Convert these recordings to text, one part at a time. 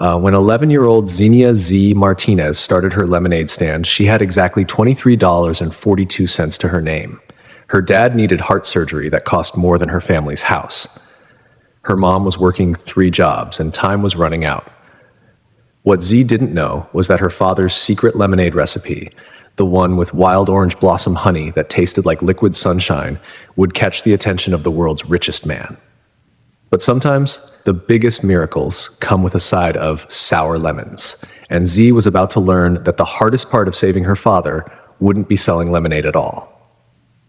When 11-year-old Xenia Z. Martinez started her lemonade stand, she had exactly $23.42 to her name. Her dad needed heart surgery that cost more than her family's house. Her mom was working 3 jobs, and time was running out. What Z didn't know was that her father's secret lemonade recipe, the one with wild orange blossom honey that tasted like liquid sunshine, would catch the attention of the world's richest man. But sometimes, the biggest miracles come with a side of sour lemons, and Z was about to learn that the hardest part of saving her father wouldn't be selling lemonade at all.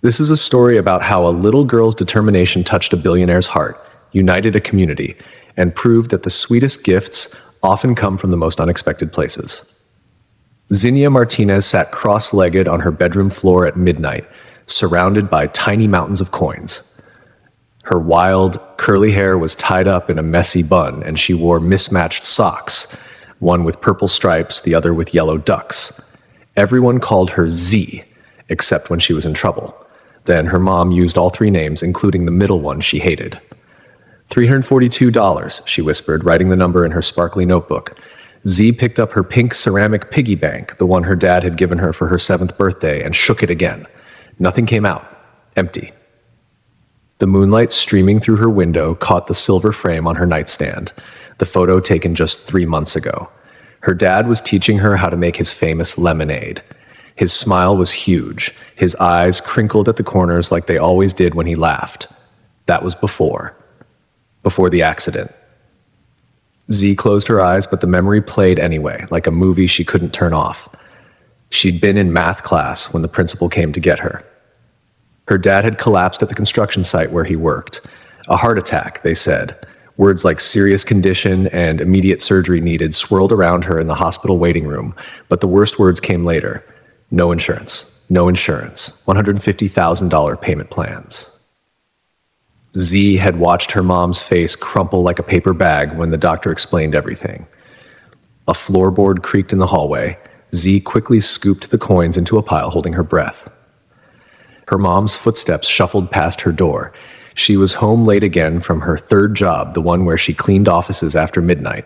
This is a story about how a little girl's determination touched a billionaire's heart, united a community, and proved that the sweetest gifts often come from the most unexpected places. Xenia Martinez sat cross-legged on her bedroom floor at midnight, surrounded by tiny mountains of coins. Her wild, curly hair was tied up in a messy bun, and she wore mismatched socks, one with purple stripes, the other with yellow ducks. Everyone called her Z, except when she was in trouble. Then her mom used all 3 names, including the middle one she hated. $342, she whispered, writing the number in her sparkly notebook. Z picked up her pink ceramic piggy bank, the one her dad had given her for her 7th birthday, and shook it again. Nothing came out. Empty. The moonlight streaming through her window caught the silver frame on her nightstand, the photo taken just 3 months ago. Her dad was teaching her how to make his famous lemonade. His smile was huge, his eyes crinkled at the corners like they always did when he laughed. That was before the accident. Z closed her eyes, but the memory played anyway, like a movie she couldn't turn off. She'd been in math class when the principal came to get her. Her dad had collapsed at the construction site where he worked. A heart attack, they said. Words like serious condition and immediate surgery needed swirled around her in the hospital waiting room, but the worst words came later. No insurance. No insurance. $150,000 payment plans. Z had watched her mom's face crumple like a paper bag when the doctor explained everything. A floorboard creaked in the hallway. Z quickly scooped the coins into a pile, holding her breath. Her mom's footsteps shuffled past her door. She was home late again from her 3rd job, the one where she cleaned offices after midnight.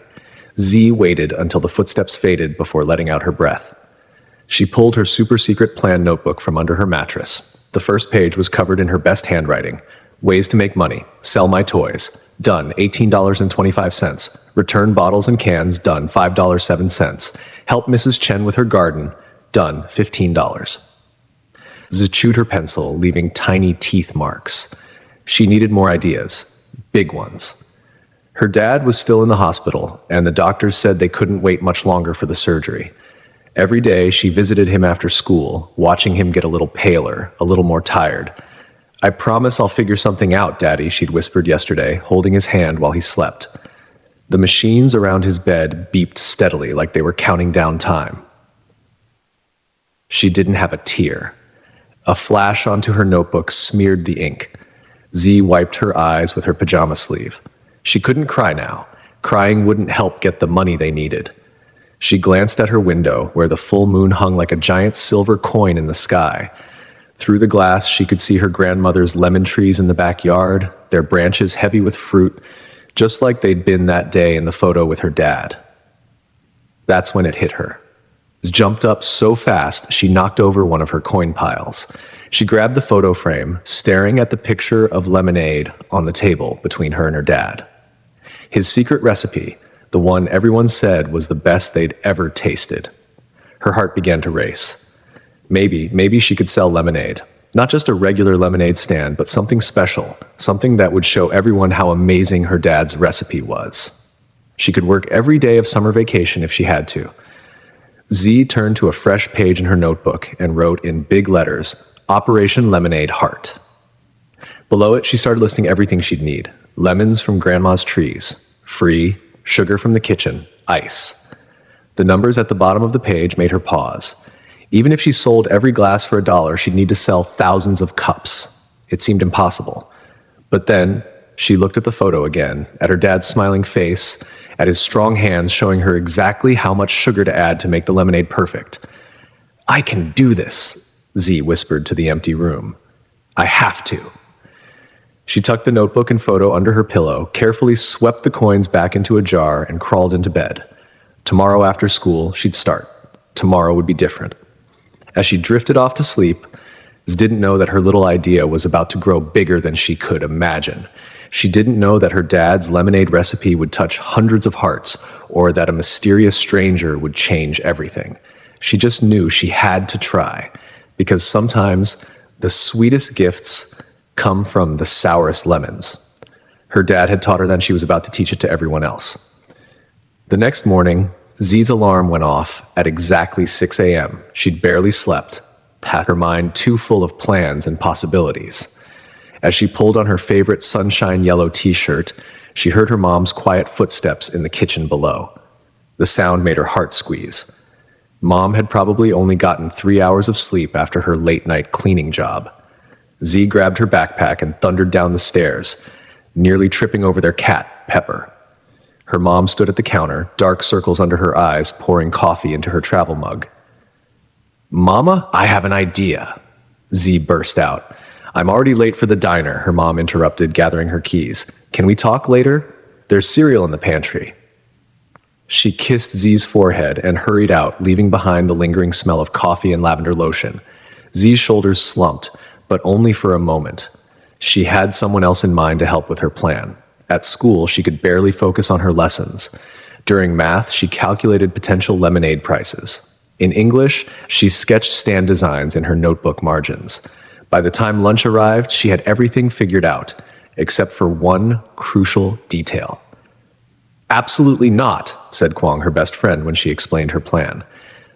Z waited until the footsteps faded before letting out her breath. She pulled her super-secret plan notebook from under her mattress. The first page was covered in her best handwriting. Ways to make money. Sell my toys. Done, $18.25. Return bottles and cans. Done, $5.07. Help Mrs. Chen with her garden. Done, $15. Z chewed her pencil, leaving tiny teeth marks. She needed more ideas. Big ones. Her dad was still in the hospital, and the doctors said they couldn't wait much longer for the surgery. Every day, she visited him after school, watching him get a little paler, a little more tired. I promise I'll figure something out, Daddy, she'd whispered yesterday, holding his hand while he slept. The machines around his bed beeped steadily like they were counting down time. She didn't have a tear. A flash onto her notebook smeared the ink. Z wiped her eyes with her pajama sleeve. She couldn't cry now. Crying wouldn't help get the money they needed. She glanced at her window, where the full moon hung like a giant silver coin in the sky. Through the glass, she could see her grandmother's lemon trees in the backyard, their branches heavy with fruit, just like they'd been that day in the photo with her dad. That's when it hit her. Z jumped up so fast, she knocked over one of her coin piles. She grabbed the photo frame, staring at the picture of lemonade on the table between her and her dad. His secret recipe, the one everyone said was the best they'd ever tasted. Her heart began to race. Maybe she could sell lemonade. Not just a regular lemonade stand, but something special, something that would show everyone how amazing her dad's recipe was. She could work every day of summer vacation if she had to. Z turned to a fresh page in her notebook and wrote in big letters, Operation Lemonade Heart. Below it, she started listing everything she'd need. Lemons from grandma's trees, free, sugar from the kitchen, ice. The numbers at the bottom of the page made her pause. Even if she sold every glass for $1, she'd need to sell thousands of cups. It seemed impossible. But then, she looked at the photo again, at her dad's smiling face, at his strong hands showing her exactly how much sugar to add to make the lemonade perfect. I can do this, Z whispered to the empty room. I have to. She tucked the notebook and photo under her pillow, carefully swept the coins back into a jar, and crawled into bed. Tomorrow after school, she'd start. Tomorrow would be different. As she drifted off to sleep, Z didn't know that her little idea was about to grow bigger than she could imagine. She didn't know that her dad's lemonade recipe would touch hundreds of hearts, or that a mysterious stranger would change everything. She just knew she had to try, because sometimes the sweetest gifts come from the sourest lemons. Her dad had taught her that, she was about to teach it to everyone else. The next morning, Z's alarm went off at exactly 6 a.m. She'd barely slept, her mind too full of plans and possibilities. As she pulled on her favorite sunshine yellow t-shirt, she heard her mom's quiet footsteps in the kitchen below. The sound made her heart squeeze. Mom had probably only gotten 3 hours of sleep after her late-night cleaning job. Z grabbed her backpack and thundered down the stairs, nearly tripping over their cat, Pepper. Her mom stood at the counter, dark circles under her eyes, pouring coffee into her travel mug. "Mama, I have an idea," Z burst out. "I'm already late for the diner," her mom interrupted, gathering her keys. "Can we talk later? There's cereal in the pantry." She kissed Z's forehead and hurried out, leaving behind the lingering smell of coffee and lavender lotion. Z's shoulders slumped, but only for a moment. She had someone else in mind to help with her plan. At school, she could barely focus on her lessons. During math, she calculated potential lemonade prices. In English, she sketched stand designs in her notebook margins. By the time lunch arrived, she had everything figured out, except for one crucial detail. "Absolutely not," said Kwong, her best friend, when she explained her plan.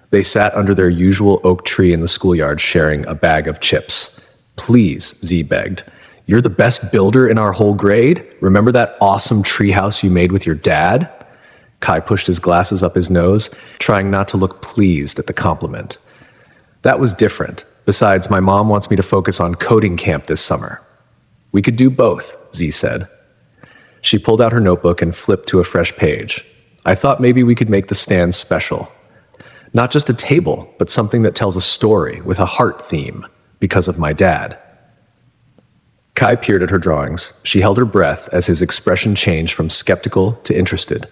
They sat under their usual oak tree in the schoolyard, sharing a bag of chips. "Please," Z begged. "You're the best builder in our whole grade. Remember that awesome treehouse you made with your dad?" Kai pushed his glasses up his nose, trying not to look pleased at the compliment. "That was different. Besides, my mom wants me to focus on coding camp this summer." "We could do both," Z said. She pulled out her notebook and flipped to a fresh page. "I thought maybe we could make the stand special. Not just a table, but something that tells a story with a heart theme, because of my dad." Kai peered at her drawings. She held her breath as his expression changed from skeptical to interested.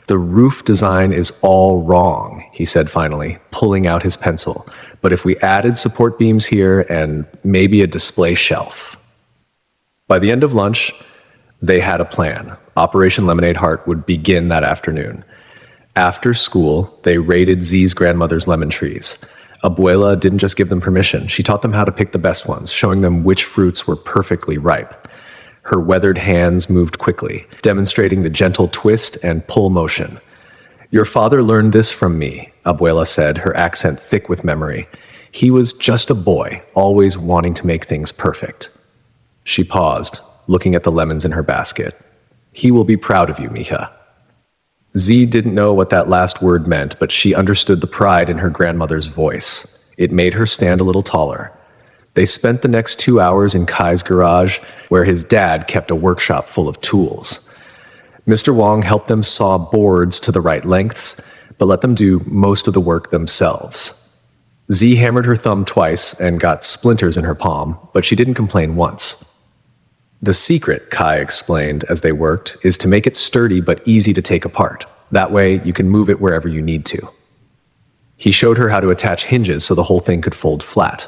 "The roof design is all wrong," he said finally, pulling out his pencil. "But if we added support beams here and maybe a display shelf." By the end of lunch, they had a plan. Operation Lemonade Heart would begin that afternoon. After school, they raided Z's grandmother's lemon trees. Abuela didn't just give them permission, she taught them how to pick the best ones, showing them which fruits were perfectly ripe. Her weathered hands moved quickly, demonstrating the gentle twist and pull motion. "Your father learned this from me," Abuela said, her accent thick with memory. "He was just a boy, always wanting to make things perfect." She paused, looking at the lemons in her basket. "He will be proud of you, mija." Z didn't know what that last word meant, but she understood the pride in her grandmother's voice. It made her stand a little taller. They spent the next 2 hours in Kai's garage, where his dad kept a workshop full of tools. Mr. Wong helped them saw boards to the right lengths, but let them do most of the work themselves. Z hammered her thumb twice and got splinters in her palm, but she didn't complain once. "The secret," Kai explained as they worked, "is to make it sturdy but easy to take apart. That way, you can move it wherever you need to." He showed her how to attach hinges so the whole thing could fold flat.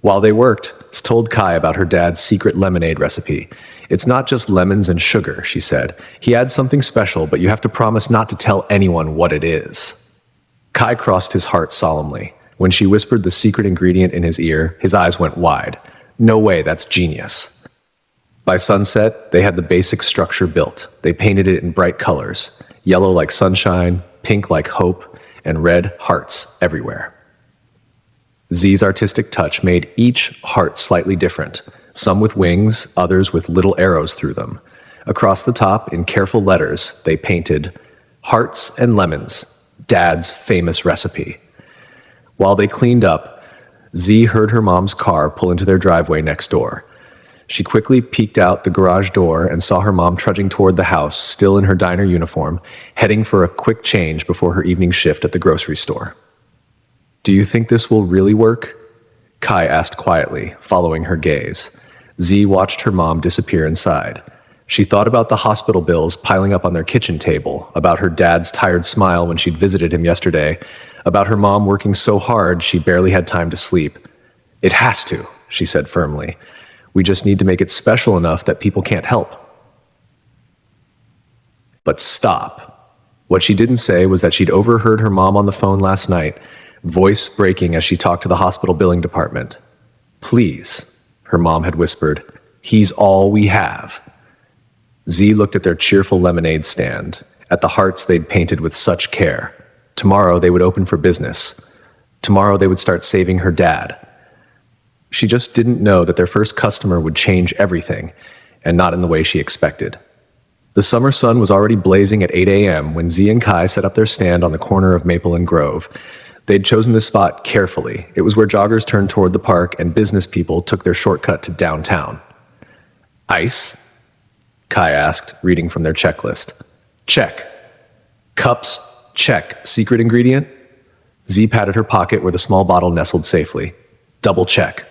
While they worked, Z told Kai about her dad's secret lemonade recipe. "It's not just lemons and sugar," she said. "He adds something special, but you have to promise not to tell anyone what it is." Kai crossed his heart solemnly. When she whispered the secret ingredient in his ear, his eyes went wide. "No way, that's genius." By sunset, they had the basic structure built. They painted it in bright colors, yellow like sunshine, pink like hope, and red hearts everywhere. Z's artistic touch made each heart slightly different, some with wings, others with little arrows through them. Across the top, in careful letters, they painted, "Hearts and Lemons, Dad's famous recipe." While they cleaned up, Z heard her mom's car pull into their driveway next door. She quickly peeked out the garage door and saw her mom trudging toward the house, still in her diner uniform, heading for a quick change before her evening shift at the grocery store. "Do you think this will really work?" Kai asked quietly, following her gaze. Z watched her mom disappear inside. She thought about the hospital bills piling up on their kitchen table, about her dad's tired smile when she'd visited him yesterday, about her mom working so hard she barely had time to sleep. "It has to," she said firmly. "We just need to make it special enough that people can't help." But stop. What she didn't say was that she'd overheard her mom on the phone last night, voice breaking as she talked to the hospital billing department. "Please," her mom had whispered, "he's all we have." Z looked at their cheerful lemonade stand, at the hearts they'd painted with such care. Tomorrow they would open for business. Tomorrow they would start saving her dad. She just didn't know that their first customer would change everything, and not in the way she expected. The summer sun was already blazing at 8 a.m. when Z and Kai set up their stand on the corner of Maple and Grove. They'd chosen this spot carefully. It was where joggers turned toward the park and business people took their shortcut to downtown. "Ice?" Kai asked, reading from their checklist. "Check." "Cups?" "Check." "Secret ingredient?" Z patted her pocket where the small bottle nestled safely. "Double check."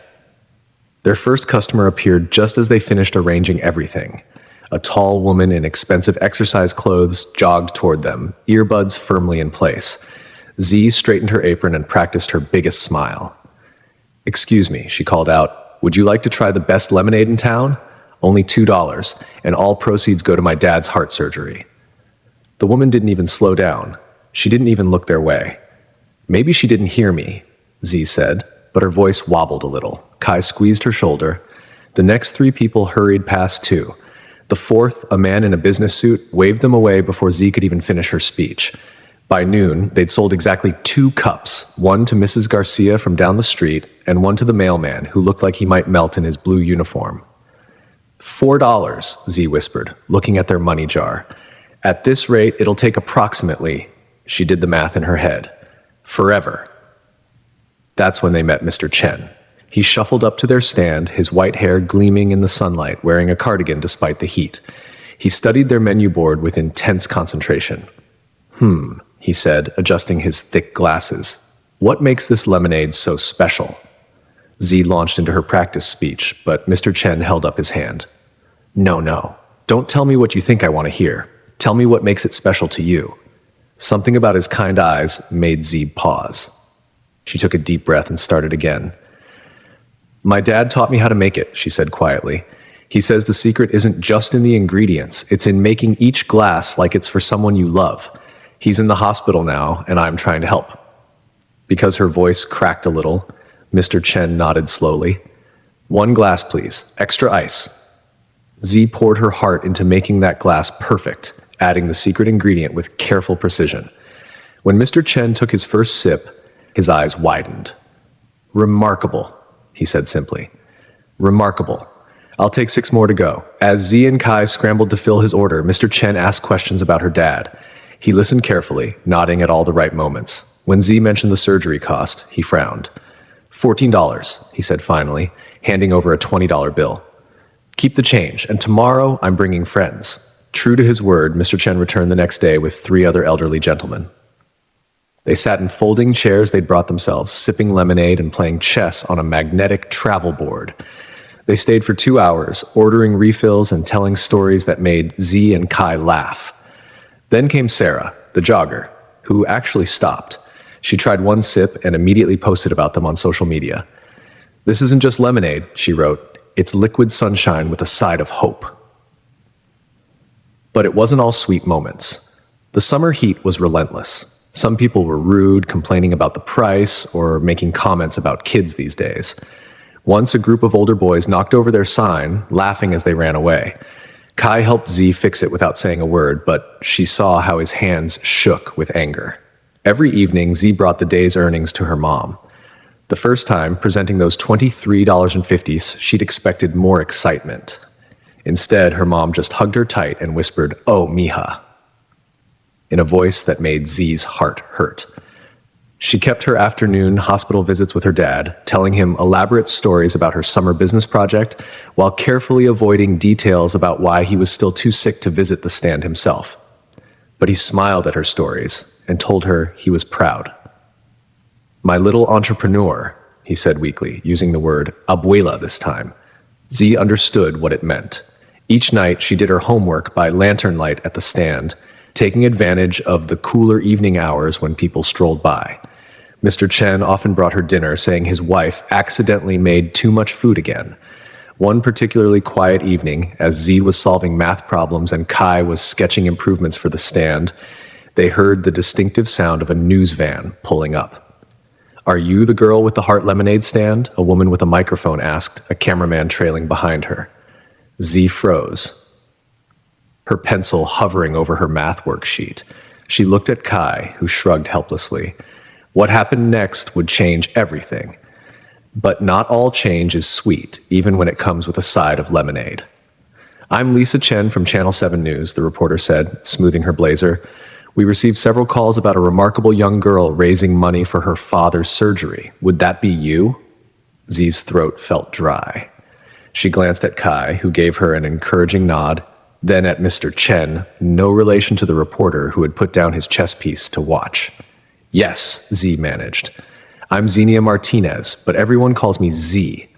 Their first customer appeared just as they finished arranging everything. A tall woman in expensive exercise clothes jogged toward them, earbuds firmly in place. Z straightened her apron and practiced her biggest smile. "Excuse me," she called out. "Would you like to try the best lemonade in town? Only $2, and all proceeds go to my dad's heart surgery." The woman didn't even slow down. She didn't even look their way. "Maybe she didn't hear me," Z said, but her voice wobbled a little. Kai squeezed her shoulder. The next three people hurried past too. The fourth, a man in a business suit, waved them away before Z could even finish her speech. By noon, they'd sold exactly 2 cups, one to Mrs. Garcia from down the street, and one to the mailman, who looked like he might melt in his blue uniform. $4, Z whispered, looking at their money jar. "At this rate, it'll take approximately," she did the math in her head, "forever." That's when they met Mr. Chen. He shuffled up to their stand, his white hair gleaming in the sunlight, wearing a cardigan despite the heat. He studied their menu board with intense concentration. He said, adjusting his thick glasses. "What makes this lemonade so special?" Z launched into her practice speech, but Mr. Chen held up his hand. No. Don't tell me what you think I want to hear. Tell me what makes it special to you." Something about his kind eyes made Z pause. She took a deep breath and started again. "My dad taught me how to make it," she said quietly. "He says the secret isn't just in the ingredients, it's in making each glass like it's for someone you love. He's in the hospital now, and I'm trying to help." Because her voice cracked a little, Mr. Chen nodded slowly. "1 glass, please. Extra ice." Z poured her heart into making that glass perfect, adding the secret ingredient with careful precision. When Mr. Chen took his first sip, his eyes widened. "Remarkable," he said simply. "Remarkable. I'll take 6 more to go." As Z and Kai scrambled to fill his order, Mr. Chen asked questions about her dad. He listened carefully, nodding at all the right moments. When Z mentioned the surgery cost, he frowned. $14, he said finally, handing over a $20 bill. "Keep the change, and tomorrow I'm bringing friends." True to his word, Mr. Chen returned the next day with 3 other elderly gentlemen. They sat in folding chairs they'd brought themselves, sipping lemonade and playing chess on a magnetic travel board. They stayed for 2 hours, ordering refills and telling stories that made Z and Kai laugh. Then came Sarah, the jogger, who actually stopped. She tried 1 sip and immediately posted about them on social media. "This isn't just lemonade," she wrote. "It's liquid sunshine with a side of hope." But it wasn't all sweet moments. The summer heat was relentless. Some people were rude, complaining about the price, or making comments about kids these days. Once a group of older boys knocked over their sign, laughing as they ran away. Kai helped Z fix it without saying a word, but she saw how his hands shook with anger. Every evening, Z brought the day's earnings to her mom. The first time, presenting those $23.50, she'd expected more excitement. Instead, her mom just hugged her tight and whispered, "Oh, mija," in a voice that made Z's heart hurt. She kept her afternoon hospital visits with her dad, telling him elaborate stories about her summer business project, while carefully avoiding details about why he was still too sick to visit the stand himself. But he smiled at her stories and told her he was proud. "My little entrepreneur," he said weakly, using the word abuela this time. Z understood what it meant. Each night, she did her homework by lantern light at the stand, taking advantage of the cooler evening hours when people strolled by. Mr. Chen often brought her dinner, saying his wife accidentally made too much food again. One particularly quiet evening, as Z was solving math problems and Kai was sketching improvements for the stand, they heard the distinctive sound of a news van pulling up. "Are you the girl with the heart lemonade stand?" a woman with a microphone asked, a cameraman trailing behind her. Z froze, her pencil hovering over her math worksheet. She looked at Kai, who shrugged helplessly. What happened next would change everything. But not all change is sweet, even when it comes with a side of lemonade. "I'm Lisa Chen from Channel 7 News," the reporter said, smoothing her blazer. "We received several calls about a remarkable young girl raising money for her father's surgery. Would that be you?" Z's throat felt dry. She glanced at Kai, who gave her an encouraging nod, then at Mr. Chen, no relation to the reporter who had put down his chess piece to watch. "Yes," Z managed. "I'm Xenia Martinez, but everyone calls me Z."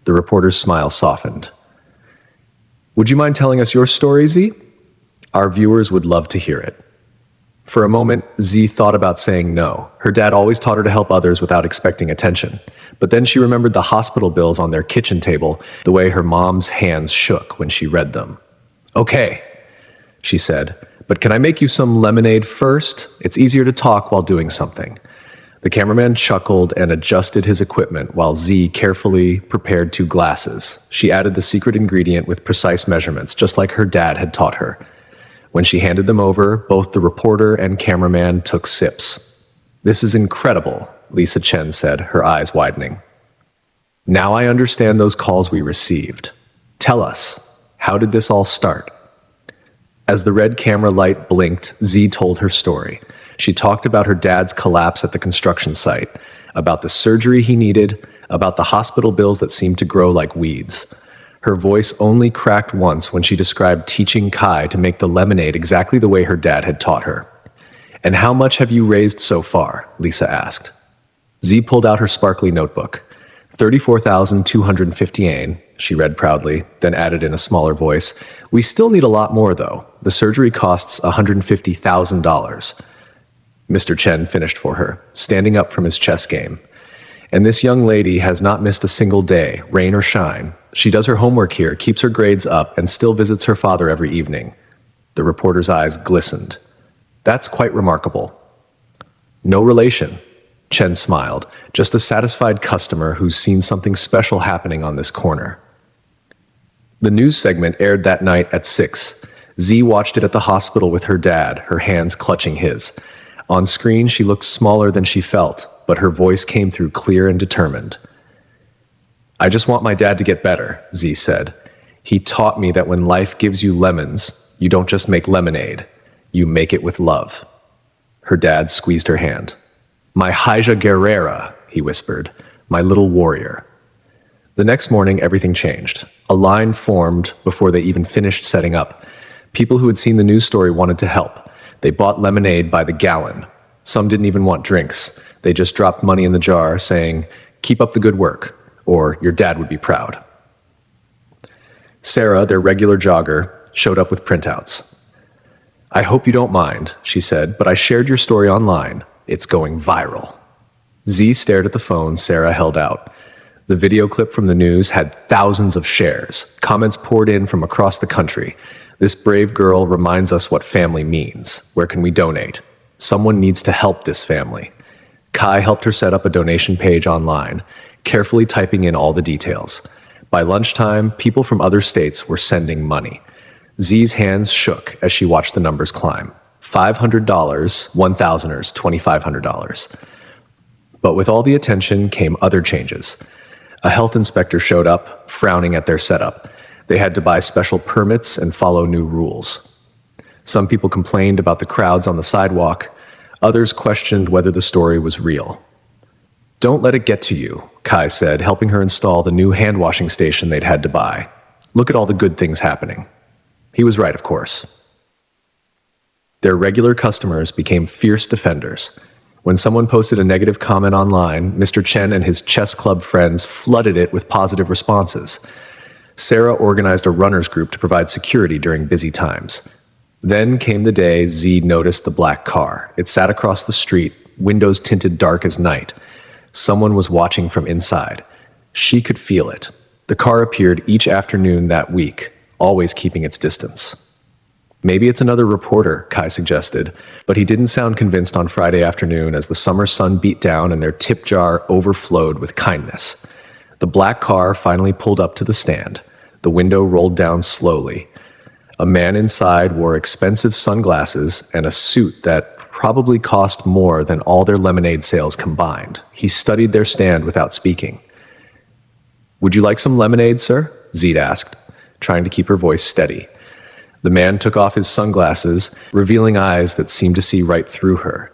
The reporter's smile softened. "Would you mind telling us your story, Z? Our viewers would love to hear it." For a moment, Z thought about saying no. Her dad always taught her to help others without expecting attention. But then she remembered the hospital bills on their kitchen table, the way her mom's hands shook when she read them. "Okay," she said, "but can I make you some lemonade first? It's easier to talk while doing something." The cameraman chuckled and adjusted his equipment while Z carefully prepared 2 glasses. She added the secret ingredient with precise measurements, just like her dad had taught her. When she handed them over, both the reporter and cameraman took sips. "This is incredible," Lisa Chen said, her eyes widening. "Now I understand those calls we received. Tell us, how did this all start?" As the red camera light blinked, Z told her story. She talked about her dad's collapse at the construction site, about the surgery he needed, about the hospital bills that seemed to grow like weeds. Her voice only cracked once when she described teaching Kai to make the lemonade exactly the way her dad had taught her. "And how much have you raised so far?" Lisa asked. Z pulled out her sparkly notebook. 34,250 yen, she read proudly, then added in a smaller voice. "We still need a lot more, though. The surgery costs $150,000. Mr. Chen finished for her, standing up from his chess game. "And this young lady has not missed a single day, rain or shine. She does her homework here, keeps her grades up, and still visits her father every evening." The reporter's eyes glistened. "That's quite remarkable." "No relation," Chen smiled, "just a satisfied customer who's seen something special happening on this corner." The news segment aired that night at 6. Z watched it at the hospital with her dad, her hands clutching his. On screen, she looked smaller than she felt, but her voice came through clear and determined. "I just want my dad to get better," Z said. "He taught me that when life gives you lemons, you don't just make lemonade, you make it with love." Her dad squeezed her hand. "My Hija Guerrera," he whispered, "my little warrior." The next morning, everything changed. A line formed before they even finished setting up. People who had seen the news story wanted to help. They bought lemonade by the gallon. Some didn't even want drinks. They just dropped money in the jar, saying, "Keep up the good work," or "Your dad would be proud." Sarah, their regular jogger, showed up with printouts. "I hope you don't mind," she said, "but I shared your story online. It's going viral." Z stared at the phone Sarah held out. The video clip from the news had thousands of shares. Comments poured in from across the country. "This brave girl reminds us what family means. Where can we donate? Someone needs to help this family." Kai helped her set up a donation page online, carefully typing in all the details. By lunchtime, people from other states were sending money. Z's hands shook as she watched the numbers climb. $500, $1,000ers, $2,500. But with all the attention came other changes. A health inspector showed up, frowning at their setup. They had to buy special permits and follow new rules. Some people complained about the crowds on the sidewalk. Others questioned whether the story was real. "Don't let it get to you," Kai said, helping her install the new hand-washing station they'd had to buy. "Look at all the good things happening." He was right, of course. Their regular customers became fierce defenders. When someone posted a negative comment online, Mr. Chen and his chess club friends flooded it with positive responses. Sarah organized a runners group to provide security during busy times. Then came the day Z noticed the black car. It sat across the street, windows tinted dark as night. Someone was watching from inside. She could feel it. The car appeared each afternoon that week, always keeping its distance. Maybe it's another reporter, Kai suggested, but he didn't sound convinced on Friday afternoon as the summer sun beat down and their tip jar overflowed with kindness. The black car finally pulled up to the stand. The window rolled down slowly. A man inside wore expensive sunglasses and a suit that probably cost more than all their lemonade sales combined. He studied their stand without speaking. "Would you like some lemonade, sir?" Zeed asked, trying to keep her voice steady. The man took off his sunglasses, revealing eyes that seemed to see right through her.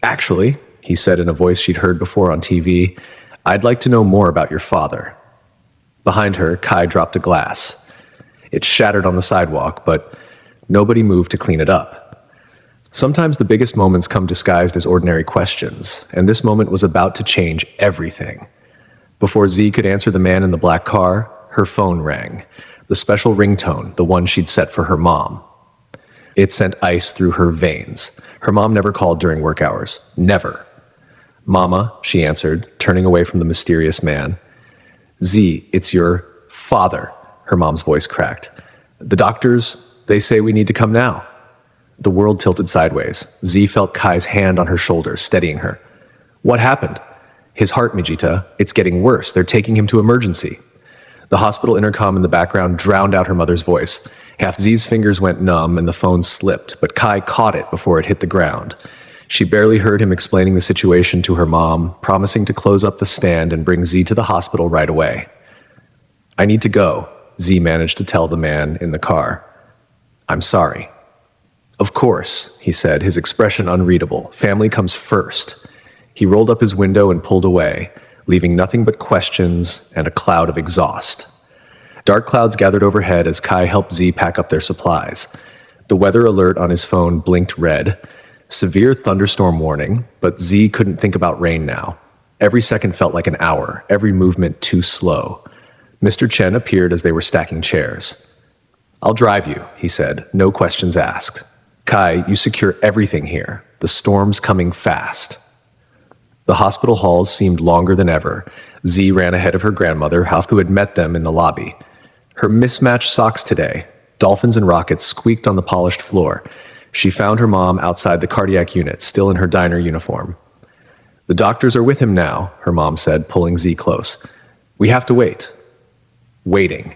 "Actually," he said in a voice she'd heard before on TV, "I'd like to know more about your father." Behind her, Kai dropped a glass. It shattered on the sidewalk, but nobody moved to clean it up. Sometimes the biggest moments come disguised as ordinary questions, and this moment was about to change everything. Before Z could answer the man in the black car, her phone rang. The special ringtone, the one she'd set for her mom. It sent ice through her veins. Her mom never called during work hours. Never. "Mama," she answered, turning away from the mysterious man. "Z, it's your father," her mom's voice cracked. "The doctors, they say we need to come now." The world tilted sideways. Z felt Kai's hand on her shoulder, steadying her. "What happened?" "His heart, Mijita. It's getting worse. They're taking him to emergency." The hospital intercom in the background drowned out her mother's voice. Half Z's fingers went numb and the phone slipped, but Kai caught it before it hit the ground. She barely heard him explaining the situation to her mom, promising to close up the stand and bring Z to the hospital right away. "I need to go," Z managed to tell the man in the car. "I'm sorry." "Of course," he said, his expression unreadable. "Family comes first." He rolled up his window and pulled away, leaving nothing but questions and a cloud of exhaust. Dark clouds gathered overhead as Kai helped Z pack up their supplies. The weather alert on his phone blinked red. Severe thunderstorm warning, but Z couldn't think about rain now. Every second felt like an hour, every movement too slow. Mr. Chen appeared as they were stacking chairs. "I'll drive you," he said, no questions asked. "Kai, you secure everything here. The storm's coming fast." The hospital halls seemed longer than ever. Z ran ahead of her grandmother, who had met them in the lobby. Her mismatched socks today. Dolphins and rockets squeaked on the polished floor. She found her mom outside the cardiac unit, still in her diner uniform. "The doctors are with him now," her mom said, pulling Z close. "We have to wait." Waiting.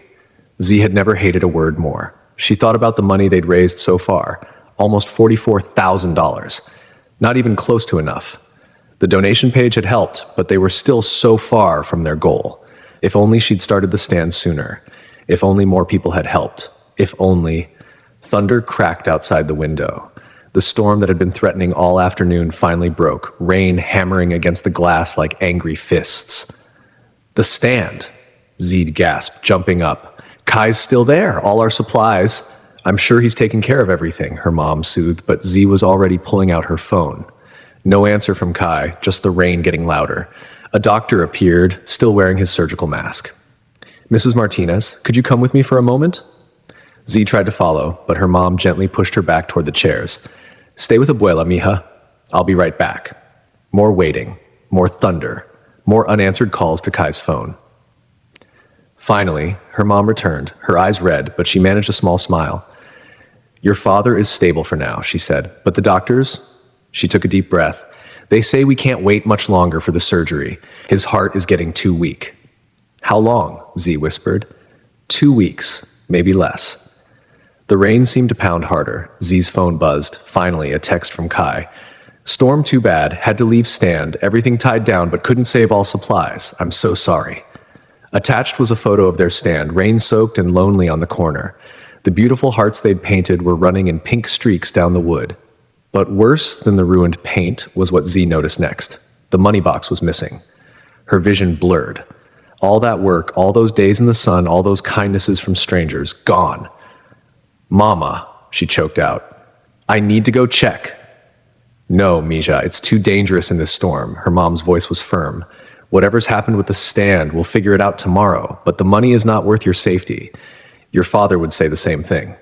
Z had never hated a word more. She thought about the money they'd raised so far, almost $44,000. Not even close to enough. The donation page had helped, but they were still so far from their goal. If only she'd started the stand sooner. If only more people had helped. If only... Thunder cracked outside the window. The storm that had been threatening all afternoon finally broke, rain hammering against the glass like angry fists. "The stand," Zeed gasped, jumping up. "Kai's still there, all our supplies. I'm sure he's taking care of everything," her mom soothed, but Z was already pulling out her phone. No answer from Kai, just the rain getting louder. A doctor appeared, still wearing his surgical mask. "Mrs. Martinez, could you come with me for a moment?" Z tried to follow, but her mom gently pushed her back toward the chairs. "Stay with Abuela, mija. I'll be right back." More waiting, more thunder, more unanswered calls to Kai's phone. Finally, her mom returned, her eyes red, but she managed a small smile. "Your father is stable for now," she said, "but the doctors..." She took a deep breath. "They say we can't wait much longer for the surgery. His heart is getting too weak." "How long?" Z whispered. 2 weeks, maybe less." The rain seemed to pound harder. Z's phone buzzed. Finally, a text from Kai. "Storm too bad. Had to leave stand. Everything tied down, but couldn't save all supplies. I'm so sorry." Attached was a photo of their stand, rain-soaked and lonely on the corner. The beautiful hearts they'd painted were running in pink streaks down the wood. But worse than the ruined paint was what Z noticed next. The money box was missing. Her vision blurred. All that work, all those days in the sun, all those kindnesses from strangers, gone. "Mama," she choked out. "I need to go check." "No, Mija, it's too dangerous in this storm." Her mom's voice was firm. Whatever's happened with the stand, we'll figure it out tomorrow, but the money is not worth your safety. Your father would say the same thing.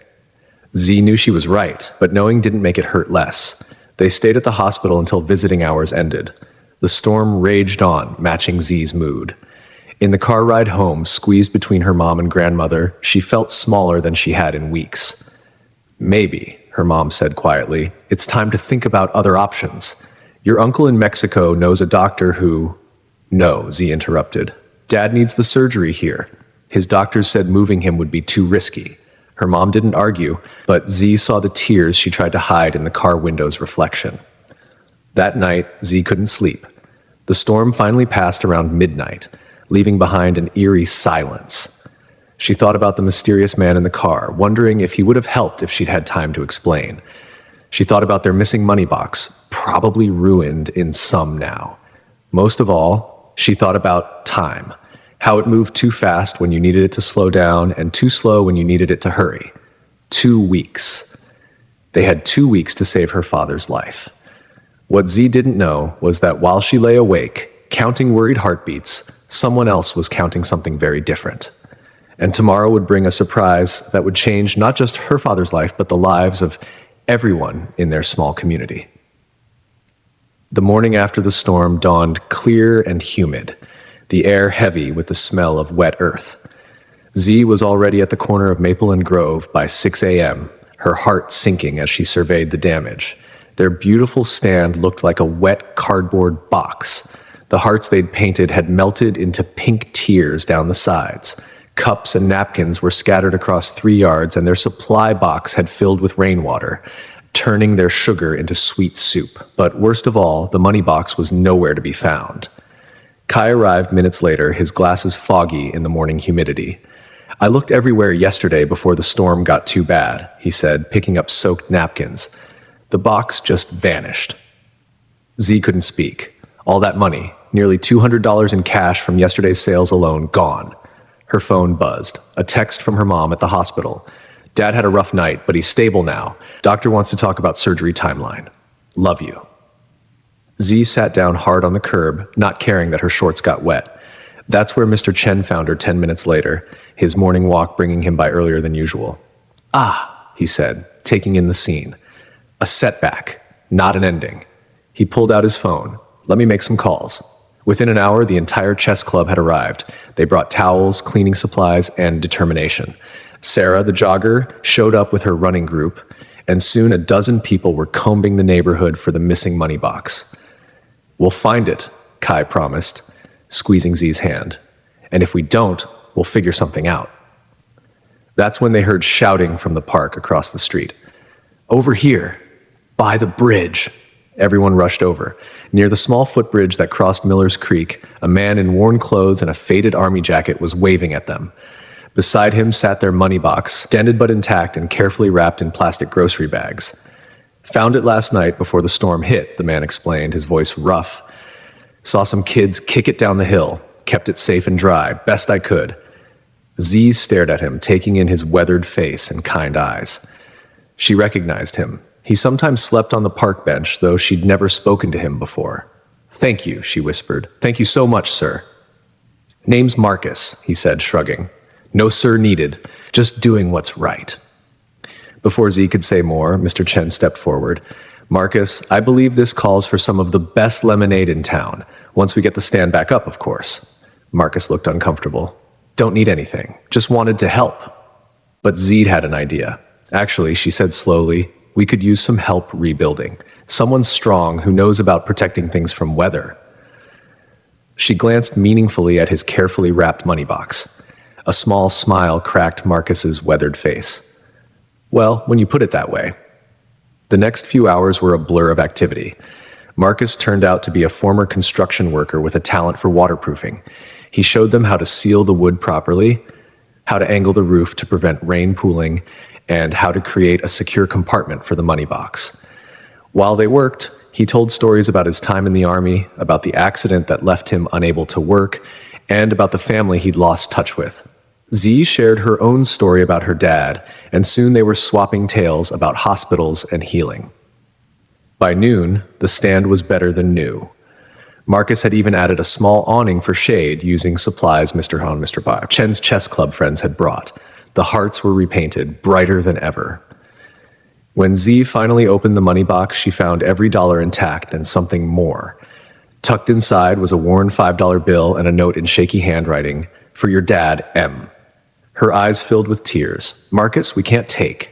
Z knew she was right, but knowing didn't make it hurt less. They stayed at the hospital until visiting hours ended. The storm raged on, matching Z's mood. In the car ride home, squeezed between her mom and grandmother, she felt smaller than she had in weeks. Maybe, her mom said quietly, it's time to think about other options. Your uncle in Mexico knows a doctor who... No, Z interrupted. Dad needs the surgery here. His doctors said moving him would be too risky. Her mom didn't argue, but Z saw the tears she tried to hide in the car window's reflection. That night, Z couldn't sleep. The storm finally passed around midnight, leaving behind an eerie silence. She thought about the mysterious man in the car, wondering if he would have helped if she'd had time to explain. She thought about their missing money box, probably ruined in some now. Most of all, she thought about time, how it moved too fast when you needed it to slow down and too slow when you needed it to hurry. 2 weeks. They had 2 weeks to save her father's life. What Z didn't know was that while she lay awake, counting worried heartbeats, someone else was counting something very different. And tomorrow would bring a surprise that would change not just her father's life, but the lives of everyone in their small community. The morning after the storm dawned clear and humid, the air heavy with the smell of wet earth. Z was already at the corner of Maple and Grove by 6 a.m., her heart sinking as she surveyed the damage. Their beautiful stand looked like a wet cardboard box. The hearts they'd painted had melted into pink tears down the sides. Cups and napkins were scattered across 3 yards, and their supply box had filled with rainwater, turning their sugar into sweet soup. But worst of all, the money box was nowhere to be found. Kai arrived minutes later, his glasses foggy in the morning humidity. I looked everywhere yesterday before the storm got too bad, he said, picking up soaked napkins. The box just vanished. Z couldn't speak. All that money, nearly $200 in cash from yesterday's sales alone, gone. Her phone buzzed. A text from her mom at the hospital. Dad had a rough night, but he's stable now. Doctor wants to talk about surgery timeline. Love you. Z sat down hard on the curb, not caring that her shorts got wet. That's where Mr. Chen found her 10 minutes later, his morning walk bringing him by earlier than usual. Ah, he said, taking in the scene. A setback, not an ending. He pulled out his phone. Let me make some calls. Within an hour, the entire chess club had arrived. They brought towels, cleaning supplies, and determination. Sarah, the jogger, showed up with her running group, and soon a dozen people were combing the neighborhood for the missing money box. We'll find it, Kai promised, squeezing Z's hand. And if we don't, we'll figure something out. That's when they heard shouting from the park across the street. Over here, by the bridge. Everyone rushed over. Near the small footbridge that crossed Miller's Creek, a man in worn clothes and a faded army jacket was waving at them. Beside him sat their money box, dented but intact and carefully wrapped in plastic grocery bags. Found it last night before the storm hit, the man explained, his voice rough. Saw some kids kick it down the hill, kept it safe and dry, best I could. Z stared at him, taking in his weathered face and kind eyes. She recognized him. He sometimes slept on the park bench, though she'd never spoken to him before. Thank you, she whispered. Thank you so much, sir. Name's Marcus, he said, shrugging. No sir needed, just doing what's right. Before Z could say more, Mr. Chen stepped forward. Marcus, I believe this calls for some of the best lemonade in town. Once we get the stand back up, of course. Marcus looked uncomfortable. Don't need anything, just wanted to help. But Z had an idea. Actually, she said slowly, we could use some help rebuilding. Someone strong who knows about protecting things from weather. She glanced meaningfully at his carefully wrapped money box. A small smile cracked Marcus's weathered face. Well, when you put it that way. The next few hours were a blur of activity. Marcus turned out to be a former construction worker with a talent for waterproofing. He showed them how to seal the wood properly, how to angle the roof to prevent rain pooling, and how to create a secure compartment for the money box. While they worked, he told stories about his time in the army, about the accident that left him unable to work, and about the family he'd lost touch with. Z shared her own story about her dad, and soon they were swapping tales about hospitals and healing. By noon, the stand was better than new. Marcus had even added a small awning for shade using supplies Mr. Han and Mr. Bai, Chen's chess club friends, had brought. The hearts were repainted, brighter than ever. When Z finally opened the money box, she found every dollar intact and something more. Tucked inside was a worn $5 bill and a note in shaky handwriting, "For your dad, M." Her eyes filled with tears. "Marcus, we can't take."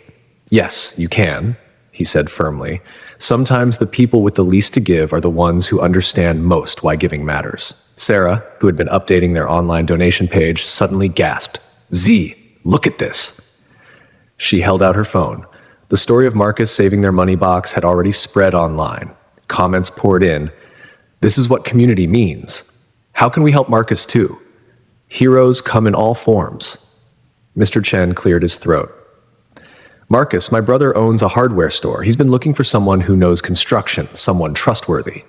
"Yes, you can," he said firmly. "Sometimes the people with the least to give are the ones who understand most why giving matters." Sarah, who had been updating their online donation page, suddenly gasped, "Z, look at this." She held out her phone. The story of Marcus saving their money box had already spread online. Comments poured in. "This is what community means. How can we help Marcus too? Heroes come in all forms." Mr. Chen cleared his throat. "Marcus, my brother owns a hardware store. He's been looking for someone who knows construction, someone trustworthy."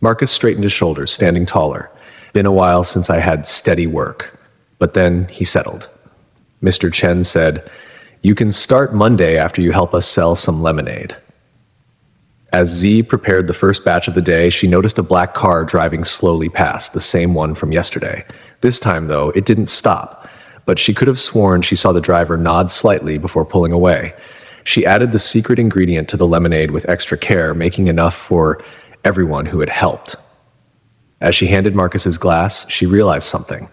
Marcus straightened his shoulders, standing taller. "Been a while since I had steady work." But then he settled. Mr. Chen said, "You can start Monday after you help us sell some lemonade." As Z prepared the first batch of the day, she noticed a black car driving slowly past, the same one from yesterday. This time, though, it didn't stop, but she could have sworn she saw the driver nod slightly before pulling away. She added the secret ingredient to the lemonade with extra care, making enough for everyone who had helped. As she handed Marcus his glass, she realized something.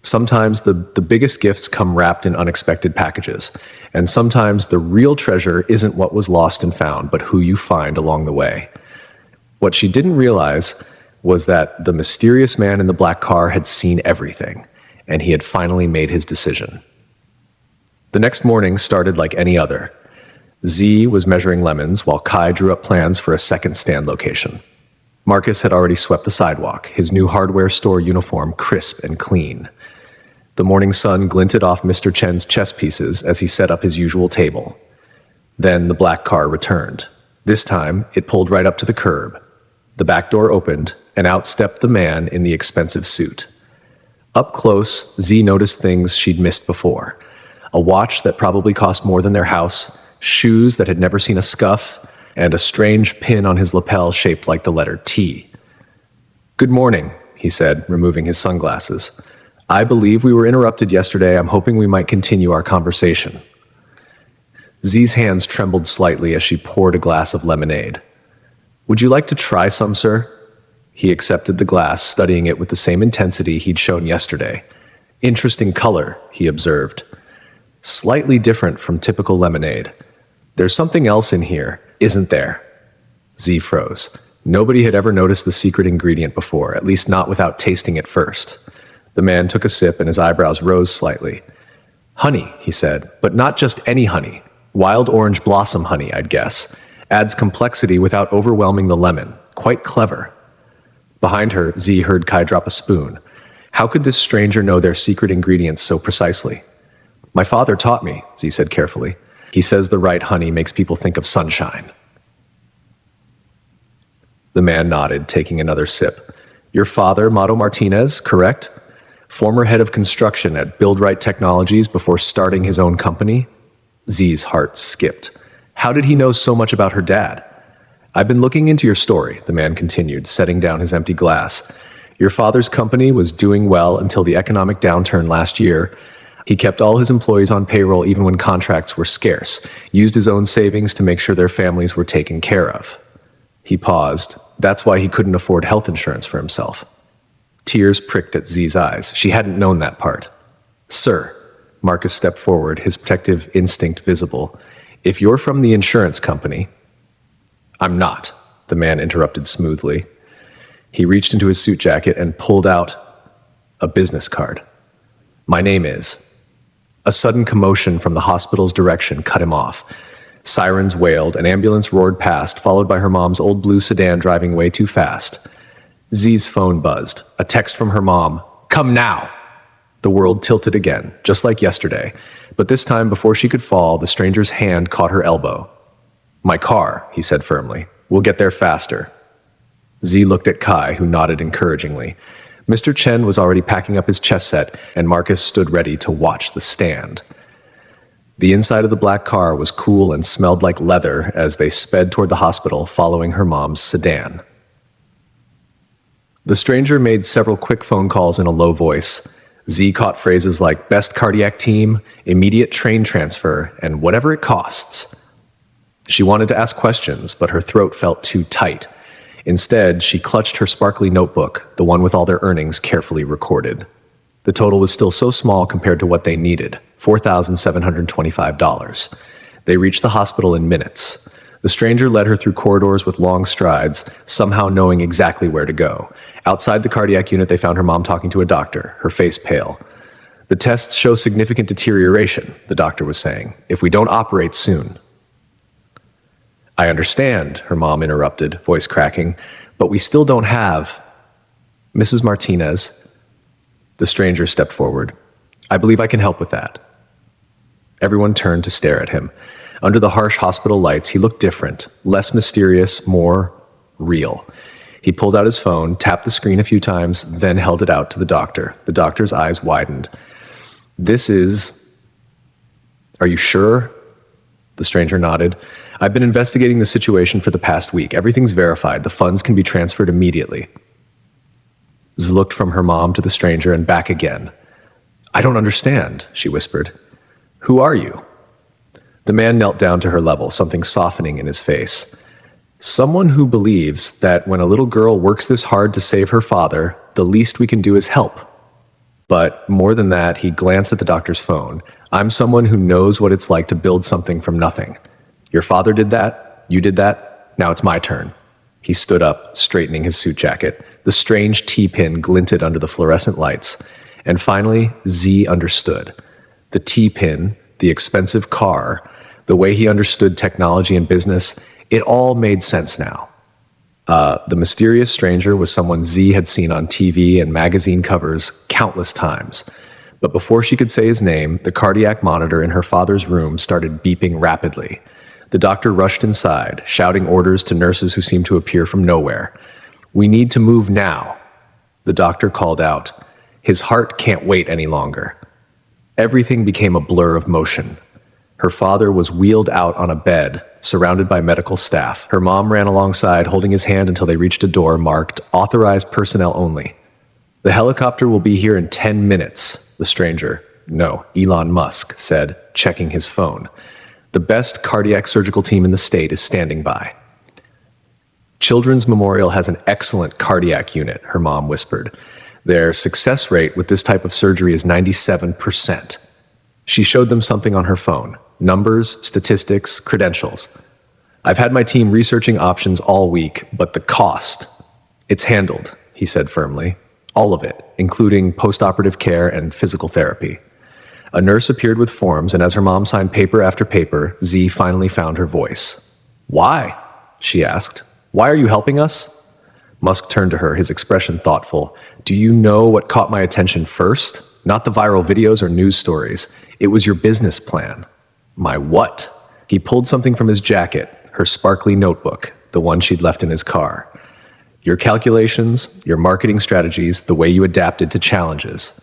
Sometimes the biggest gifts come wrapped in unexpected packages, and sometimes the real treasure isn't what was lost and found, but who you find along the way. What she didn't realize was that the mysterious man in the black car had seen everything, and he had finally made his decision. The next morning started like any other. Z was measuring lemons while Kai drew up plans for a second stand location. Marcus had already swept the sidewalk, his new hardware store uniform crisp and clean. The morning sun glinted off Mr. Chen's chess pieces as he set up his usual table. Then the black car returned. This time, it pulled right up to the curb. The back door opened, and out stepped the man in the expensive suit. Up close, Z noticed things she'd missed before. A watch that probably cost more than their house, shoes that had never seen a scuff, and a strange pin on his lapel shaped like the letter T. "Good morning," he said, removing his sunglasses. "I believe we were interrupted yesterday. I'm hoping we might continue our conversation." Z's hands trembled slightly as she poured a glass of lemonade. "Would you like to try some, sir?" He accepted the glass, studying it with the same intensity he'd shown yesterday. "Interesting color," he observed. "Slightly different from typical lemonade. There's something else in here, isn't there?" Z froze. Nobody had ever noticed the secret ingredient before, at least not without tasting it first. The man took a sip and his eyebrows rose slightly. "Honey," he said, "but not just any honey. Wild orange blossom honey, I'd guess. Adds complexity without overwhelming the lemon. Quite clever." Behind her, Z heard Kai drop a spoon. How could this stranger know their secret ingredients so precisely? "My father taught me," Z said carefully. "He says the right honey makes people think of sunshine." The man nodded, taking another sip. "Your father, Mato Martinez, correct? Former head of construction at BuildRight Technologies before starting his own company?" Z's heart skipped. How did he know so much about her dad? "I've been looking into your story," the man continued, setting down his empty glass. "Your father's company was doing well until the economic downturn last year. He kept all his employees on payroll even when contracts were scarce, used his own savings to make sure their families were taken care of." He paused. That's why he couldn't afford health insurance for himself. Tears pricked at Z's eyes. She hadn't known that part. "Sir," Marcus stepped forward, his protective instinct visible, "if you're from the insurance company—" "I'm not," the man interrupted smoothly. He reached into his suit jacket and pulled out a business card. "My name is—" A sudden commotion from the hospital's direction cut him off. Sirens wailed, an ambulance roared past, followed by her mom's old blue sedan driving way too fast. Z's phone buzzed. A text from her mom. "Come now!" The world tilted again, just like yesterday. But this time, before she could fall, the stranger's hand caught her elbow. "My car," he said firmly. "We'll get there faster." Z looked at Kai, who nodded encouragingly. Mr. Chen was already packing up his chess set, and Marcus stood ready to watch the stand. The inside of the black car was cool and smelled like leather as they sped toward the hospital, following her mom's sedan. The stranger made several quick phone calls in a low voice. Z caught phrases like best cardiac team, immediate train transfer, and whatever it costs. She wanted to ask questions, but her throat felt too tight. Instead, she clutched her sparkly notebook, the one with all their earnings carefully recorded. The total was still so small compared to what they needed, $4,725. They reached the hospital in minutes. The stranger led her through corridors with long strides, somehow knowing exactly where to go. Outside the cardiac unit, they found her mom talking to a doctor, her face pale. The tests show significant deterioration, the doctor was saying, if we don't operate soon. I understand, her mom interrupted, voice cracking, but we still don't have... Mrs. Martinez, the stranger stepped forward. I believe I can help with that. Everyone turned to stare at him. Under the harsh hospital lights, he looked different, less mysterious, more real. He pulled out his phone, tapped the screen a few times, then held it out to the doctor. The doctor's eyes widened. This is... Are you sure? The stranger nodded. I've been investigating the situation for the past week. Everything's verified. The funds can be transferred immediately. Z looked from her mom to the stranger and back again. I don't understand, she whispered. Who are you? The man knelt down to her level, something softening in his face. Someone who believes that when a little girl works this hard to save her father, the least we can do is help. But more than that, he glanced at the doctor's phone. I'm someone who knows what it's like to build something from nothing. Your father did that, you did that, now it's my turn. He stood up, straightening his suit jacket. The strange T-pin glinted under the fluorescent lights. And finally, Z understood. The T-pin, the expensive car, the way he understood technology and business, it all made sense now. The mysterious stranger was someone Z had seen on TV and magazine covers countless times. But before she could say his name, the cardiac monitor in her father's room started beeping rapidly. The doctor rushed inside, shouting orders to nurses who seemed to appear from nowhere. We need to move now, the doctor called out. His heart can't wait any longer. Everything became a blur of motion. Her father was wheeled out on a bed, surrounded by medical staff. Her mom ran alongside, holding his hand until they reached a door marked Authorized Personnel Only. The helicopter will be here in 10 minutes, the stranger, no, Elon Musk, said, checking his phone. The best cardiac surgical team in the state is standing by. Children's Memorial has an excellent cardiac unit, her mom whispered. Their success rate with this type of surgery is 97%. She showed them something on her phone. Numbers, statistics, credentials. I've had my team researching options all week, but the cost, it's handled, he said firmly. All of it, including post-operative care and physical therapy. A nurse appeared with forms, and as her mom signed paper after paper, Z finally found her voice. Why? She asked. Why are you helping us? Musk turned to her, his expression thoughtful. Do you know what caught my attention first? Not the viral videos or news stories. It was your business plan. My what? He pulled something from his jacket, her sparkly notebook, the one she'd left in his car. Your calculations, your marketing strategies, the way you adapted to challenges.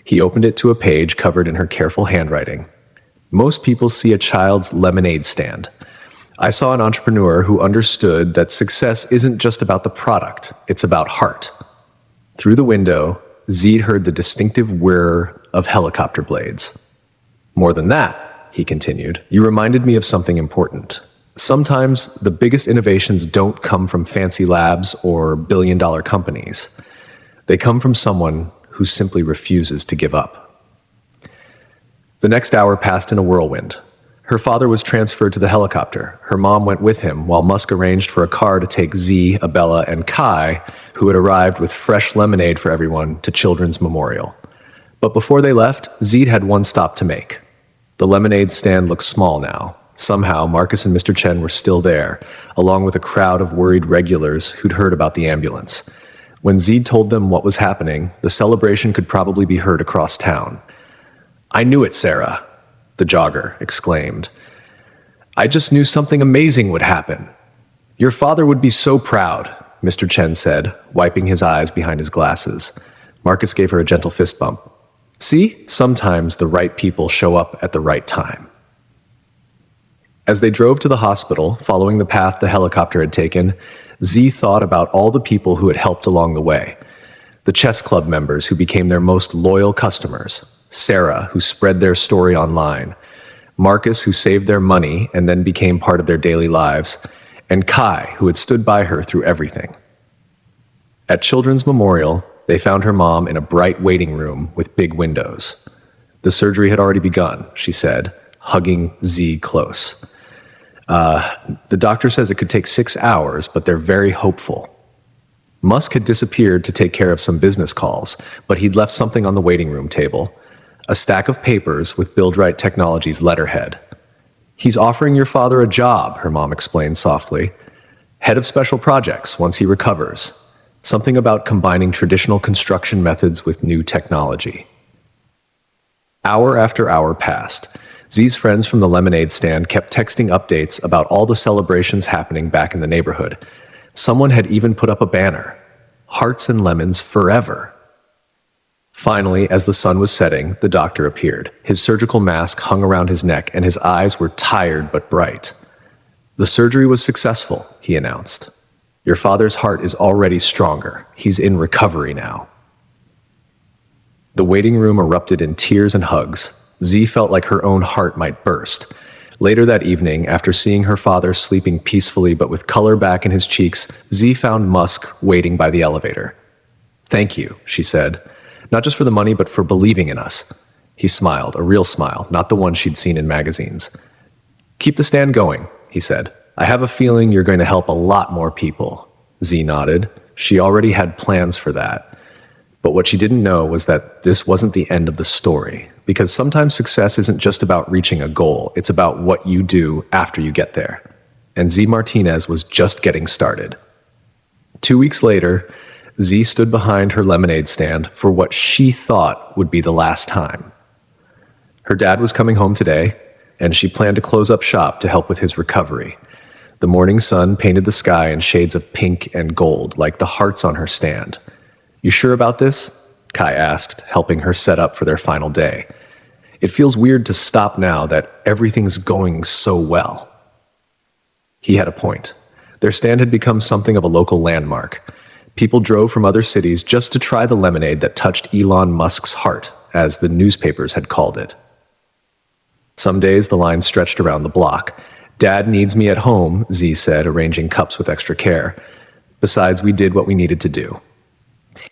He opened it to a page covered in her careful handwriting. Most people see a child's lemonade stand. I saw an entrepreneur who understood that success isn't just about the product, it's about heart. Through the window, Z heard the distinctive whir of helicopter blades. More than that, he continued, you reminded me of something important. Sometimes the biggest innovations don't come from fancy labs or billion-dollar companies. They come from someone who simply refuses to give up. The next hour passed in a whirlwind. Her father was transferred to the helicopter. Her mom went with him while Musk arranged for a car to take Z, Abella, and Kai, who had arrived with fresh lemonade for everyone, to Children's Memorial. But before they left, Z had one stop to make. The lemonade stand looked small now. Somehow, Marcus and Mr. Chen were still there, along with a crowd of worried regulars who'd heard about the ambulance. When Z told them what was happening, the celebration could probably be heard across town. I knew it, Sarah, the jogger exclaimed. I just knew something amazing would happen. Your father would be so proud, Mr. Chen said, wiping his eyes behind his glasses. Marcus gave her a gentle fist bump. See, sometimes the right people show up at the right time. As they drove to the hospital, following the path the helicopter had taken, Z thought about all the people who had helped along the way. The chess club members who became their most loyal customers. Sarah, who spread their story online. Marcus, who saved their money and then became part of their daily lives. And Kai, who had stood by her through everything. At Children's Memorial, they found her mom in a bright waiting room with big windows. The surgery had already begun, she said, hugging Z close. The doctor says it could take 6 hours, but they're very hopeful. Musk had disappeared to take care of some business calls, but he'd left something on the waiting room table. A stack of papers with Buildright Technologies letterhead. He's offering your father a job, her mom explained softly. Head of special projects once he recovers. Something about combining traditional construction methods with new technology. Hour after hour passed. Z's friends from the lemonade stand kept texting updates about all the celebrations happening back in the neighborhood. Someone had even put up a banner. Hearts and lemons forever. Finally, as the sun was setting, the doctor appeared. His surgical mask hung around his neck and his eyes were tired but bright. The surgery was successful, he announced. Your father's heart is already stronger. He's in recovery now. The waiting room erupted in tears and hugs. Z felt like her own heart might burst. Later that evening, after seeing her father sleeping peacefully but with color back in his cheeks, Z found Musk waiting by the elevator. Thank you, she said. Not just for the money, but for believing in us. He smiled, a real smile, not the one she'd seen in magazines. Keep the stand going, he said. I have a feeling you're going to help a lot more people. Z nodded. She already had plans for that. But what she didn't know was that this wasn't the end of the story. Because sometimes success isn't just about reaching a goal, it's about what you do after you get there. And Z Martinez was just getting started. 2 weeks later, Z stood behind her lemonade stand for what she thought would be the last time. Her dad was coming home today, and she planned to close up shop to help with his recovery. The morning sun painted the sky in shades of pink and gold, like the hearts on her stand. You sure about this? Kai asked, helping her set up for their final day. It feels weird to stop now that everything's going so well. He had a point. Their stand had become something of a local landmark. People drove from other cities just to try the lemonade that touched Elon Musk's heart, as the newspapers had called it. Some days the line stretched around the block. Dad needs me at home, Z said, arranging cups with extra care. Besides, we did what we needed to do.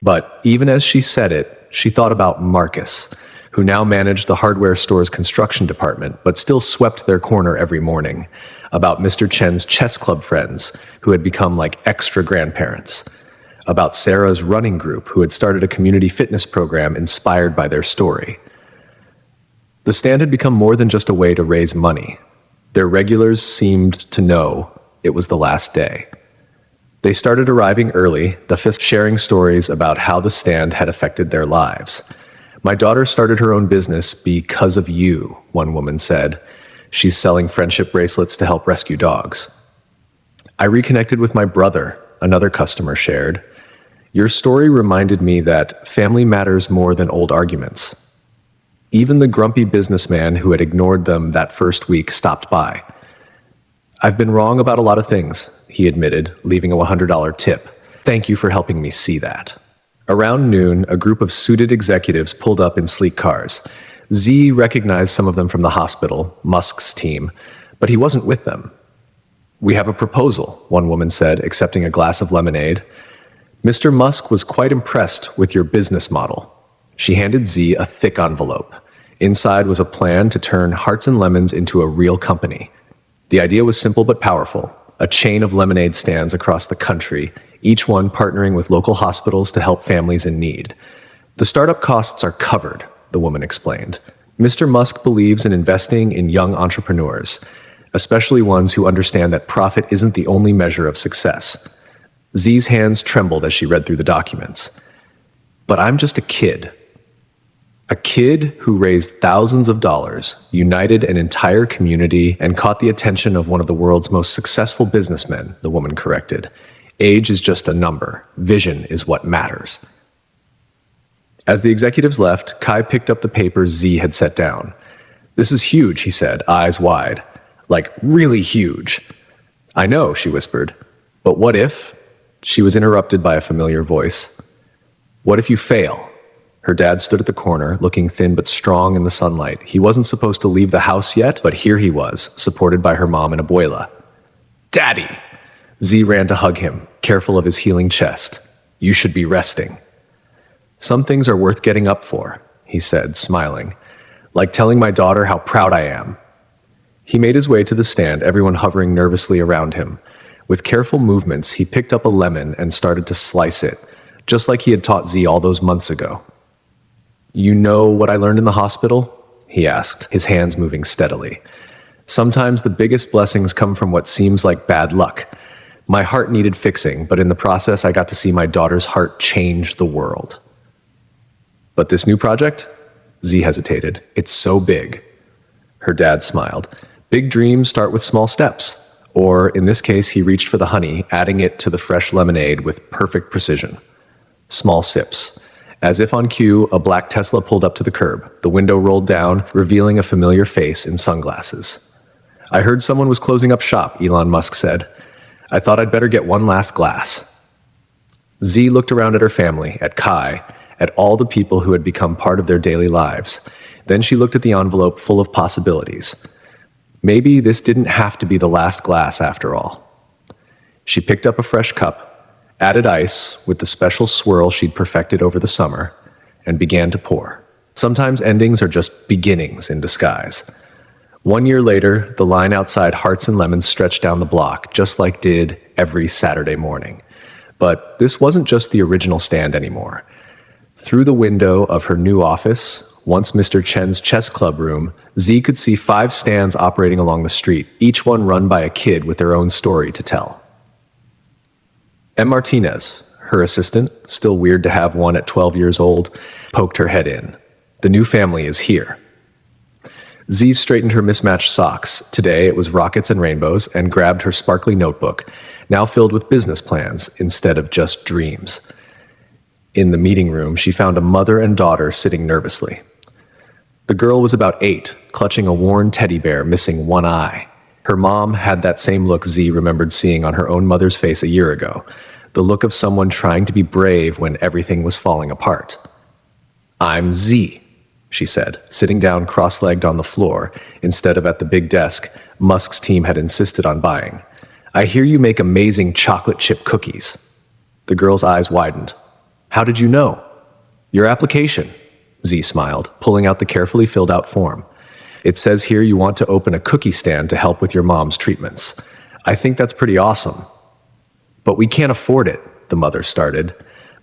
But even as she said it, she thought about Marcus, who now managed the hardware store's construction department, but still swept their corner every morning. About Mr. Chen's chess club friends, who had become like extra grandparents. About Sarah's running group, who had started a community fitness program inspired by their story. The stand had become more than just a way to raise money. Their regulars seemed to know it was the last day. They started arriving early, the fifth sharing stories about how the stand had affected their lives. My daughter started her own business because of you, one woman said. She's selling friendship bracelets to help rescue dogs. I reconnected with my brother, another customer shared. Your story reminded me that family matters more than old arguments. Even the grumpy businessman who had ignored them that first week stopped by. I've been wrong about a lot of things, he admitted, leaving a $100 tip. Thank you for helping me see that. Around noon, a group of suited executives pulled up in sleek cars. Z recognized some of them from the hospital, Musk's team, but he wasn't with them. We have a proposal, one woman said, accepting a glass of lemonade. Mr. Musk was quite impressed with your business model. She handed Z a thick envelope. Inside was a plan to turn Hearts and Lemons into a real company. The idea was simple but powerful, a chain of lemonade stands across the country, each one partnering with local hospitals to help families in need. The startup costs are covered, the woman explained. Mr. Musk believes in investing in young entrepreneurs, especially ones who understand that profit isn't the only measure of success. Z's hands trembled as she read through the documents. But I'm just a kid. A kid who raised thousands of dollars, united an entire community, and caught the attention of one of the world's most successful businessmen, the woman corrected. Age is just a number. Vision is what matters. As the executives left, Kai picked up the papers Z had set down. This is huge, he said, eyes wide. Like, really huge. I know, she whispered. But what if? She was interrupted by a familiar voice. What if you fail? Her dad stood at the corner, looking thin but strong in the sunlight. He wasn't supposed to leave the house yet, but here he was, supported by her mom and abuela. Daddy! Z ran to hug him, careful of his healing chest. You should be resting. Some things are worth getting up for, he said, smiling. Like telling my daughter how proud I am. He made his way to the stand, everyone hovering nervously around him. With careful movements, he picked up a lemon and started to slice it, just like he had taught Z all those months ago. You know what I learned in the hospital? He asked, his hands moving steadily. Sometimes the biggest blessings come from what seems like bad luck. My heart needed fixing, but in the process I got to see my daughter's heart change the world. But this new project? Z hesitated. It's so big. Her dad smiled. Big dreams start with small steps. Or, in this case, he reached for the honey, adding it to the fresh lemonade with perfect precision. Small sips. As if on cue, a black Tesla pulled up to the curb. The window rolled down, revealing a familiar face in sunglasses. I heard someone was closing up shop, Elon Musk said. I thought I'd better get one last glass. Z looked around at her family, at Kai, at all the people who had become part of their daily lives. Then she looked at the envelope full of possibilities. Maybe this didn't have to be the last glass after all. She picked up a fresh cup, added ice with the special swirl she'd perfected over the summer, and began to pour. Sometimes endings are just beginnings in disguise. 1 year later, the line outside Hearts and Lemons stretched down the block, just like did every Saturday morning. But this wasn't just the original stand anymore. Through the window of her new office, once Mr. Chen's chess club room, Z could see 5 stands operating along the street, each one run by a kid with their own story to tell. M. Martinez, her assistant, still weird to have one at 12 years old, poked her head in. The new family is here. Z straightened her mismatched socks. Today it was rockets and rainbows, and grabbed her sparkly notebook, now filled with business plans instead of just dreams. In the meeting room, she found a mother and daughter sitting nervously. The girl was about 8, clutching a worn teddy bear missing one eye. Her mom had that same look Z remembered seeing on her own mother's face a year ago, the look of someone trying to be brave when everything was falling apart. I'm Z, she said, sitting down cross-legged on the floor instead of at the big desk Musk's team had insisted on buying. I hear you make amazing chocolate chip cookies. The girl's eyes widened. How did you know? Your application, Z smiled, pulling out the carefully filled out form. It says here you want to open a cookie stand to help with your mom's treatments. I think that's pretty awesome. But we can't afford it, the mother started.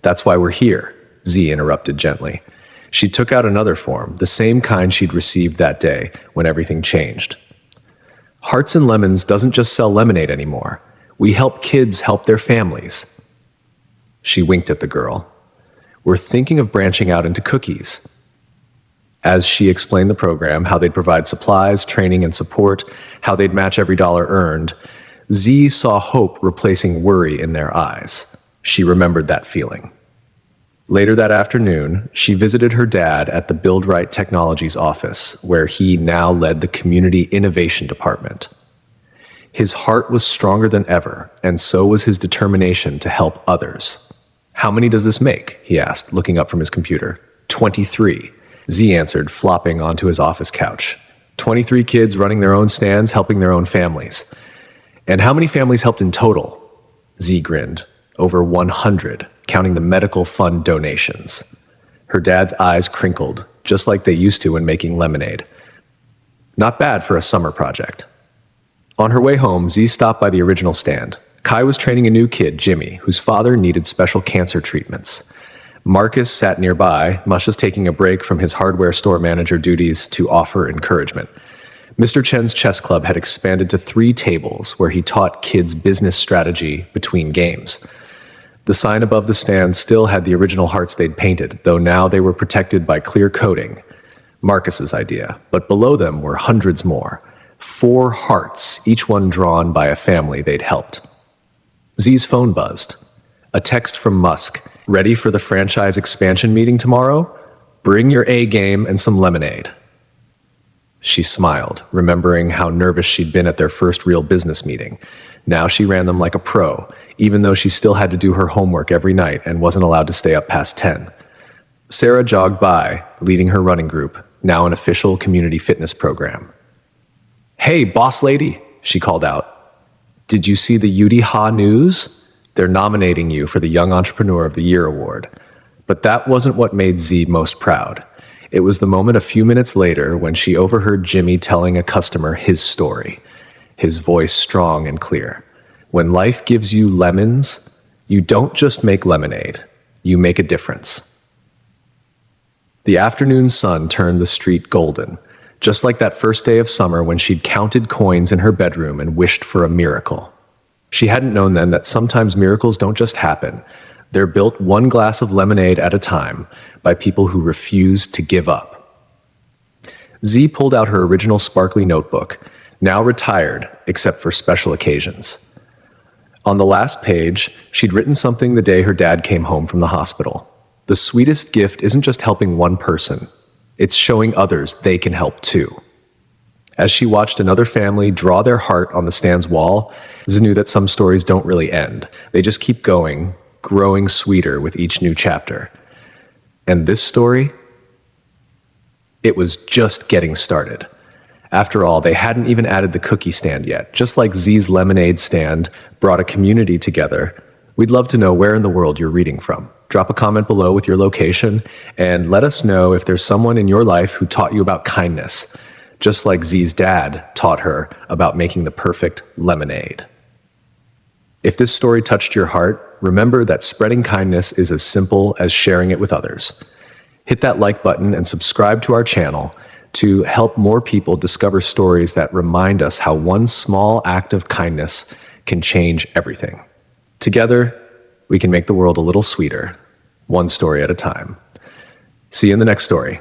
That's why we're here, Z interrupted gently. She took out another form, the same kind she'd received that day when everything changed. Hearts and Lemons doesn't just sell lemonade anymore. We help kids help their families. She winked at the girl. We're thinking of branching out into cookies. As she explained the program, how they'd provide supplies, training, and support, how they'd match every dollar earned, Z saw hope replacing worry in their eyes. She remembered that feeling. Later that afternoon, she visited her dad at the Build Right Technologies office, where he now led the Community Innovation Department. His heart was stronger than ever, and so was his determination to help others. How many does this make? He asked, looking up from his computer. 23. Z answered, flopping onto his office couch. 23 kids running their own stands, helping their own families. And how many families helped in total? Z grinned. Over 100, counting the medical fund donations. Her dad's eyes crinkled, just like they used to when making lemonade. Not bad for a summer project. On her way home, Z stopped by the original stand. Kai was training a new kid, Jimmy, whose father needed special cancer treatments. Marcus sat nearby, much as taking a break from his hardware store manager duties to offer encouragement. Mr. Chen's chess club had expanded to 3 tables where he taught kids business strategy between games. The sign above the stand still had the original hearts they'd painted, though now they were protected by clear coating. Marcus's idea, but below them were hundreds more. 4 hearts, each one drawn by a family they'd helped. Z's phone buzzed. A text from Musk. Ready for the franchise expansion meeting tomorrow? Bring your A game and some lemonade. She smiled, remembering how nervous she'd been at their first real business meeting. Now she ran them like a pro, even though she still had to do her homework every night and wasn't allowed to stay up past 10. Sarah jogged by, leading her running group, now an official community fitness program. "Hey, boss lady," she called out. "Did you see the UD news? They're nominating you for the Young Entrepreneur of the Year award." But that wasn't what made Z most proud. It was the moment a few minutes later when she overheard Jimmy telling a customer his story, his voice strong and clear. When life gives you lemons, you don't just make lemonade, you make a difference. The afternoon sun turned the street golden, just like that first day of summer when she'd counted coins in her bedroom and wished for a miracle. She hadn't known then that sometimes miracles don't just happen. They're built one glass of lemonade at a time by people who refuse to give up. Z pulled out her original sparkly notebook, now retired except for special occasions. On the last page, she'd written something the day her dad came home from the hospital. The sweetest gift isn't just helping one person, it's showing others they can help too. As she watched another family draw their heart on the stand's wall, Z knew that some stories don't really end. They just keep going, growing sweeter with each new chapter. And this story? It was just getting started. After all, they hadn't even added the cookie stand yet. Just like Z's lemonade stand brought a community together, we'd love to know where in the world you're reading from. Drop a comment below with your location and let us know if there's someone in your life who taught you about kindness, just like Z's dad taught her about making the perfect lemonade. If this story touched your heart, remember that spreading kindness is as simple as sharing it with others. Hit that like button and subscribe to our channel to help more people discover stories that remind us how one small act of kindness can change everything. Together, we can make the world a little sweeter, one story at a time. See you in the next story.